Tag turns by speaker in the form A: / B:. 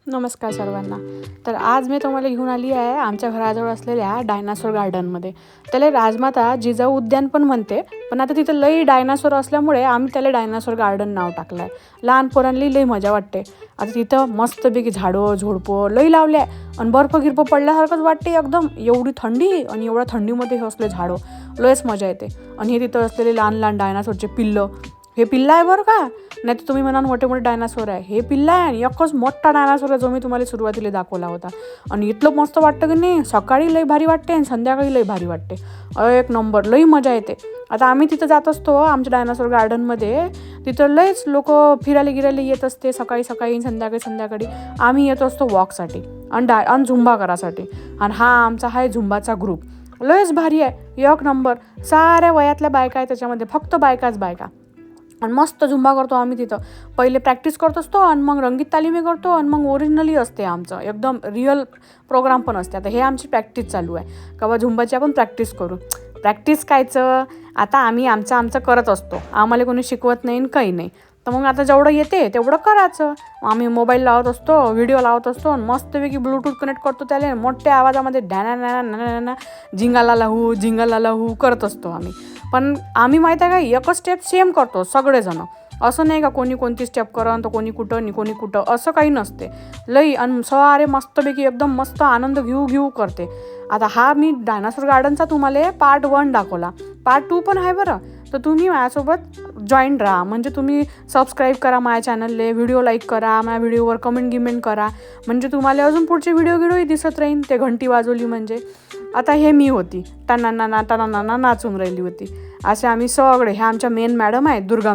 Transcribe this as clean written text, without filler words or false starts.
A: नमस्कार सर्वांना. तर आज मी तुम्हाला घेऊन आली आहे आमच्या घराजवळ असलेल्या डायनासोर गार्डनमध्ये. त्याला राजमाता जिजाऊ उद्यान पण म्हणते, पण आता तिथं लई डायनासोर असल्यामुळे आम्ही त्याला डायनासोर गार्डन नाव टाकलं आहे. लहान पोरांना लई मजा वाटते. आता तिथं मस्तपैकी झाडं झुडपं लई लावले आहे आणि बर्फ गिर्फ पडल्यासारखंच वाटते एकदम. एवढी थंडी आणि एवढ्या थंडीमध्ये हे असले झाडं लयच मजा येते. आणि हे तिथं असलेले लहान लहान डायनासोरचे पिल्लं, हे पिल्लं आहे बरं का, नाही तर तुम्ही म्हणाल मोठे मोठे डायनासोर आहे. हे पिल्लं आहे आणि एकच मोठा डायनासोर आहे जो मी तुम्हाला सुरुवातीला दाखवला होता. आणि इतकं मस्त वाटतं की नाही, सकाळी लई भारी वाटते आणि संध्याकाळी लई भारी वाटते. एक नंबर लई मजा येते. आता आम्ही तिथं जात असतो आमच्या डायनासोर गार्डनमध्ये. तिथं लईच लोक फिरायला गिरायला येत असते सकाळी सकाळी संध्याकाळी. आम्ही येत असतो वॉकसाठी आणि झुंबा करासाठी. आणि हा आमचा आहे झुंबाचा ग्रुप. लयच भारी आहे, एक नंबर. साऱ्या वयातल्या बायका आहे त्याच्यामध्ये, फक्त बायकाच बायका. आणि मस्त झुंबा करतो आम्ही तिथं. पहिले प्रॅक्टिस करत असतो आणि मग रंगीत तालीमी करतो आणि मग ओरिजिनली असते आमचं एकदम रिअल प्रोग्राम पण असते. आता हे आमची प्रॅक्टिस चालू आहे का बा झुंबाची आपण प्रॅक्टिस करू. प्रॅक्टिस कायचं, आता आम्ही आमचं करत असतो. आम्हाला कोणी शिकवत नाही आणि काही नाही. तर मग आता जेवढं येते तेवढं करायचं. आम्ही मोबाईल लावत असतो, व्हिडिओ लावत असतो आणि मस्तपैकी ब्लूटूथ कनेक्ट करतो त्याला. मोठ्या आवाजामध्ये झिंगाला लाहू करत असतो आम्ही. पण आम्ही माहीत आहे का, एकच स्टेप सेम करतो सगळेजण. असं नाही का कोणी कोणती स्टेप करन तर कोणी कुठं असं काही नसते. लई आणि सारे मस्तपैकी एकदम मस्त आनंद घेऊ करते. आता हा मी डायनासोर गार्डनचा तुम्हाला पार्ट 1 दाखवला. पार्ट 2 पण आहे बरं. तर तुम्ही माझ्यासोबत जॉईन राहा. म्हणजे तुम्ही सबस्क्राईब करा माझ्या चॅनलले, व्हिडिओ लाईक करा, माझ्या व्हिडिओवर कमेंट करा. म्हणजे तुम्हाला अजून पुढचे व्हिडिओही दिसत राहीन. ते घंटी वाजवली म्हणजे. आता हे मी होती टनाना नाचून राहिली होती. असे आम्ही सगळे, ह्या आमच्या मेन मॅडम आहेत दुर्गा.